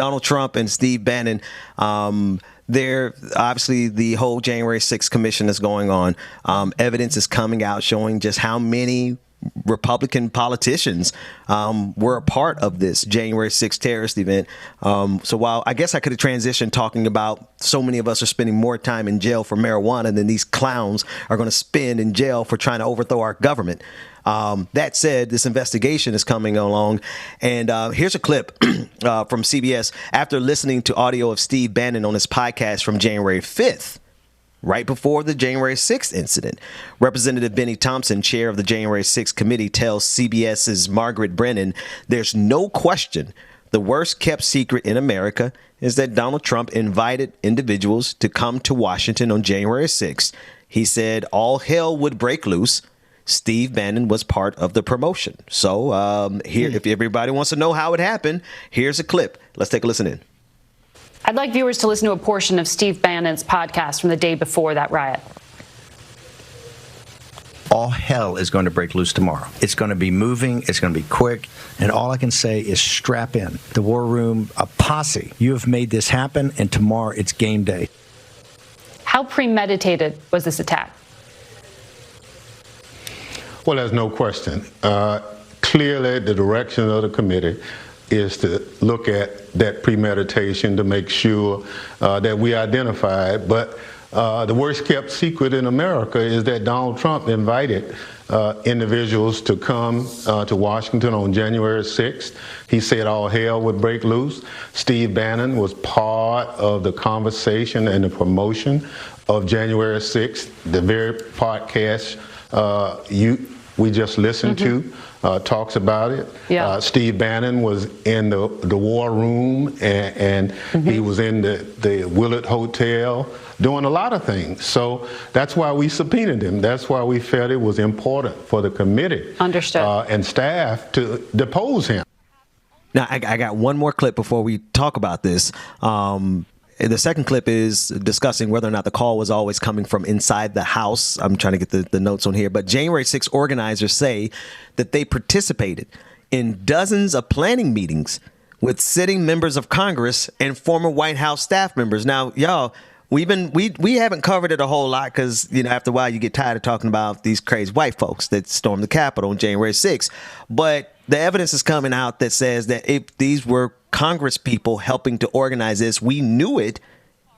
Donald Trump and Steve Bannon. There, obviously, the whole January 6th commission is going on. Evidence is coming out showing just how many Republican politicians were a part of this January 6th terrorist event. So while I guess I could have transitioned talking about so many of us are spending more time in jail for marijuana than these clowns are going to spend in jail for trying to overthrow our government. That said, this investigation is coming along. And here's a clip from CBS after listening to audio of Steve Bannon on his podcast from January 5th. Right before the January 6th incident. Representative Benny Thompson, chair of the January 6th committee, tells CBS's Margaret Brennan, there's no question the worst kept secret in America is that Donald Trump invited individuals to come to Washington on January 6th. He said all hell would break loose. Steve Bannon was part of the promotion. So here, if everybody wants to know how it happened, here's a clip. Let's take a listen in. I'd like viewers to listen to a portion of Steve Bannon's podcast from the day before that riot. All hell is going to break loose tomorrow. It's going to be moving. It's going to be quick. And all I can say is strap in. The War Room, a posse. You have made this happen, and tomorrow it's game day. How premeditated was this attack? Well, there's no question. Clearly, the direction of the committee is to look at that premeditation to make sure that we identify it. But the worst kept secret in America is that Donald Trump invited individuals to come to Washington on January 6th. He said all hell would break loose. Steve Bannon was part of the conversation and the promotion of January 6th, the very podcast we just listened to. Talks about it. Yeah. Steve Bannon was in the War Room, and he was in the Willard Hotel doing a lot of things. So that's why we subpoenaed him. That's why we felt it was important for the committee and staff to depose him. Now, I got one more clip before we talk about this. The second clip is discussing whether or not the call was always coming from inside the House. I'm trying to get the notes on here. But January 6th organizers say that they participated in dozens of planning meetings with sitting members of Congress and former White House staff members. Now, y'all, we haven't covered it a whole lot because, after a while you get tired of talking about these crazy white folks that stormed the Capitol on January 6th. But the evidence is coming out that says that if these were Congress people helping to organize this, we knew it,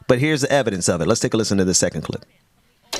but here's the evidence of it. Let's take a listen to the second clip.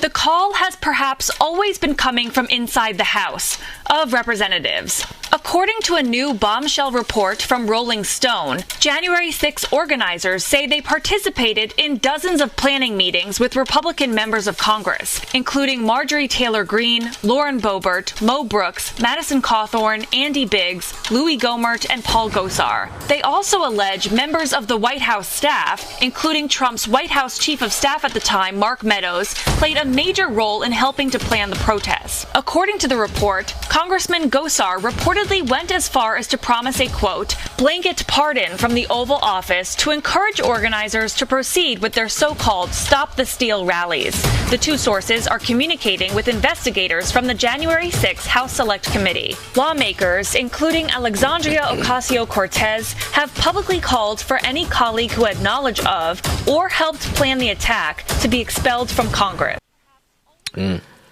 The call has perhaps always been coming from inside the House of Representatives. According to a new bombshell report from Rolling Stone, January 6 organizers say they participated in dozens of planning meetings with Republican members of Congress, including Marjorie Taylor Greene, Lauren Boebert, Mo Brooks, Madison Cawthorn, Andy Biggs, Louis Gohmert, and Paul Gosar. They also allege members of the White House staff, including Trump's White House chief of staff at the time, Mark Meadows, played a major role in helping to plan the protests. According to the report, Congressman Gosar reportedly went as far as to promise a, quote, blanket pardon from the Oval Office to encourage organizers to proceed with their so-called Stop the Steal rallies. The two sources are communicating with investigators from the January 6 House Select Committee. Lawmakers, including Alexandria Ocasio-Cortez, have publicly called for any colleague who had knowledge of or helped plan the attack to be expelled from Congress.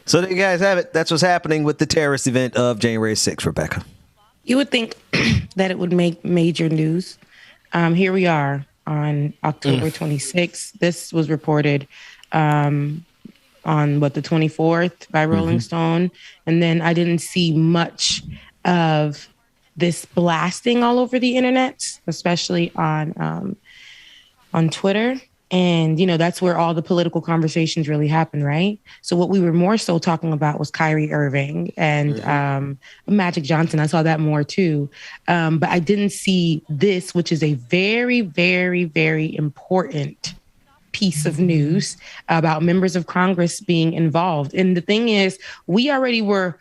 So there you guys have it. That's what's happening with the terrorist event of January 6th, Rebecca. You would think that it would make major news. Here we are on October 26th. This was reported on the 24th by Rolling Stone. And then I didn't see much of this blasting all over the internet, especially on Twitter. And, that's where all the political conversations really happen, right? So what we were more so talking about was Kyrie Irving and Magic Johnson. I saw that more too. But I didn't see this, which is a very, very, very important piece of news about members of Congress being involved. And the thing is, we already were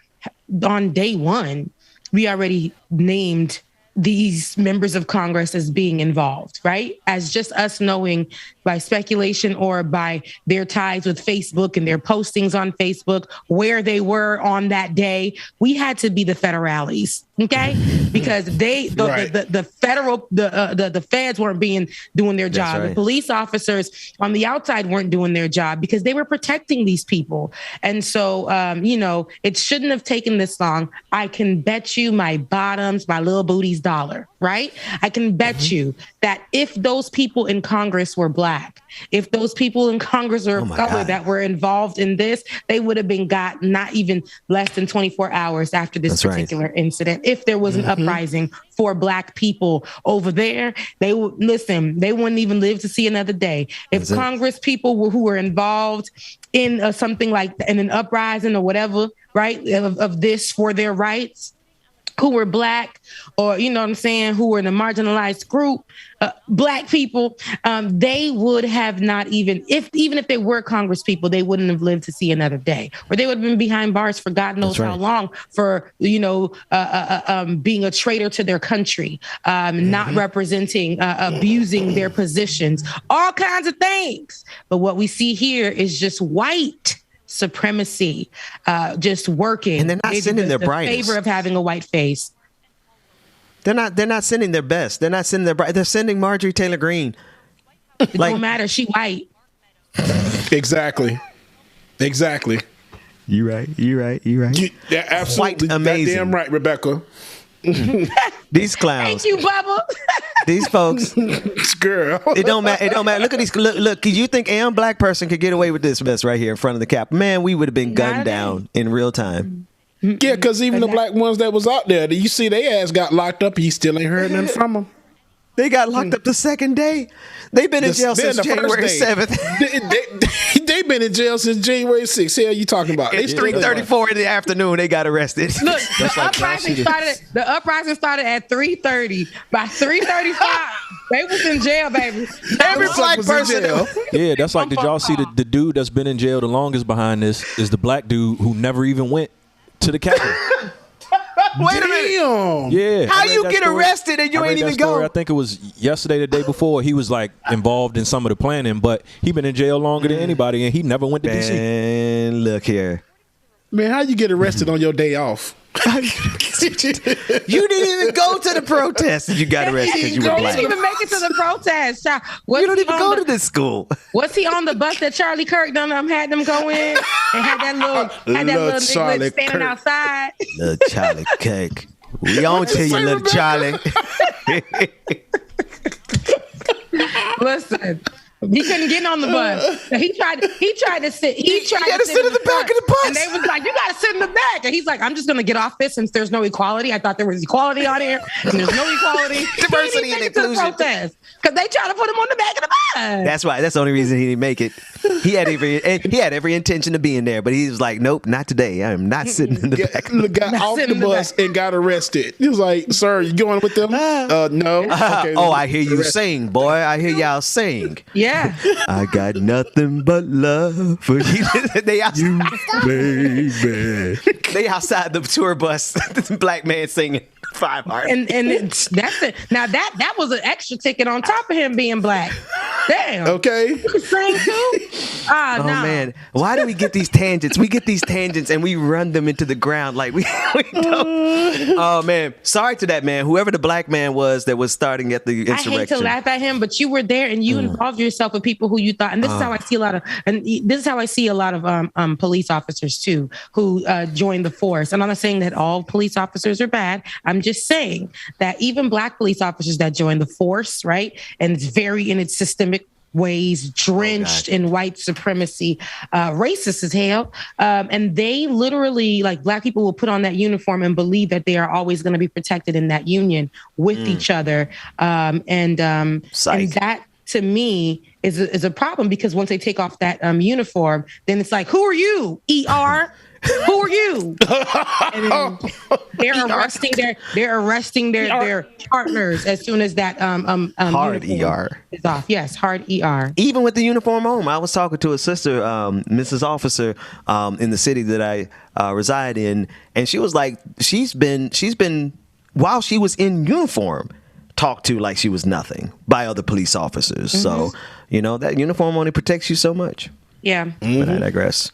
on day one, we already named these members of Congress as being involved, right? As just us knowing by speculation or by their ties with Facebook and their postings on Facebook, where they were on that day. We had to be the federales. Okay, because the federal the feds weren't doing their job. right. The police officers on the outside weren't doing their job because they were protecting these people. And so, it shouldn't have taken this long. I can bet you my bottoms, my little booty's dollar, right? I can bet you that if those people in Congress were Black, if those people in Congress were of color that were involved in this, they would have been got not even less than 24 hours after this particular incident. If there was an uprising for Black people over there, they wouldn't even live to see another day. If Congress people who were involved in something like in an uprising or whatever, right, of this for their rights, who were Black or, who were in a marginalized group, Black people, they would have not even if they were Congress people, they wouldn't have lived to see another day, or they would have been behind bars for God knows how long for, being a traitor to their country, not representing, abusing their positions, all kinds of things. But what we see here is just white supremacy, just working, and they're not sending their brightest. Favor of having a white face. They're not sending their best. They're not sending their bright. They're sending Marjorie Taylor Greene. It don't matter. She white. Exactly. You right. Yeah, absolutely. Quite amazing. Goddamn right, Rebecca. These clowns. Thank you, Bubba. These folks. Girl. It don't matter. Look at these. Look. You think a Black person could get away with this mess right here in front of the Cap? Man, we would have been gunned down in real time. Yeah, because even the Black ones that was out there, you see they ass got locked up. He still ain't heard nothing from them. They got locked up the second day. They've been in jail since January 7th. They've been in jail since January 6th. Hell, you talking about? It's 3:34 in the afternoon. They got arrested. Look, the uprising started at 3:30. By 3:35, they was in jail, baby. Every Black person. Yeah, that's like, did y'all see the dude that's been in jail the longest behind this is the Black dude who never even went to the Capitol. Wait a minute. Yeah. How you get arrested and you ain't even go? I think it was yesterday, the day before. He was like involved in some of the planning, but he been in jail longer than anybody, and he never went to DC. And look here. Man, how you get arrested on your day off? You didn't even go to the protest. You got arrested because you were Black. You didn't even make it to the protest. You don't even go to this school. Was he on the bus that Charlie Kirk had them go in and had that little nigga standing outside? Little Charlie Kirk. We on to you, little Charlie. Listen. He couldn't get on the bus. He tried to sit. He tried to sit in the back of the bus. And they was like, "You got to sit in the back." And he's like, "I'm just going to get off this since there's no equality. I thought there was equality on here, and there's no equality, diversity, and inclusion." Because they tried to put him on the back of the bus. That's why. That's the only reason he didn't make it. He had every intention of being there, but he was like, "Nope, not today. I am not sitting in the back." Got off the bus and got arrested. He was like, "Sir, you going with them?" No. Okay, I hear you sing, boy. I hear y'all sing. Yeah. I got nothing but love for you. They outside. Baby. They outside the tour bus. This Black man singing 5 Hearts. And that's it. Now that was an extra ticket on top of him being Black. Damn. Okay. You can sing too? Oh man, why do we get these tangents? We get these tangents and we run them into the ground like we don't. Oh man, sorry to that man, whoever the Black man was that was starting at the insurrection. I hate to laugh at him, but you were there and you involved yourself with people who you thought, and this is how I see a lot of police officers too who joined the force. And I'm not saying that all police officers are bad. I'm just saying that even Black police officers that joined the force, right, and it's very in its systemic ways, drenched in white supremacy, racist as hell. And they literally, like, Black people will put on that uniform and believe that they are always going to be protected in that union with each other. And that, to me, is a problem, because once they take off that uniform, then it's like, who are you, ER? Who are you? And they're arresting their partners as soon as that hard ER is off. Yes, hard ER. Even with the uniform on, I was talking to a sister, Mrs. Officer, in the city that I reside in, and she was like, she's been while she was in uniform, talked to like she was nothing by other police officers. So that uniform only protects you so much. Yeah. But I digress.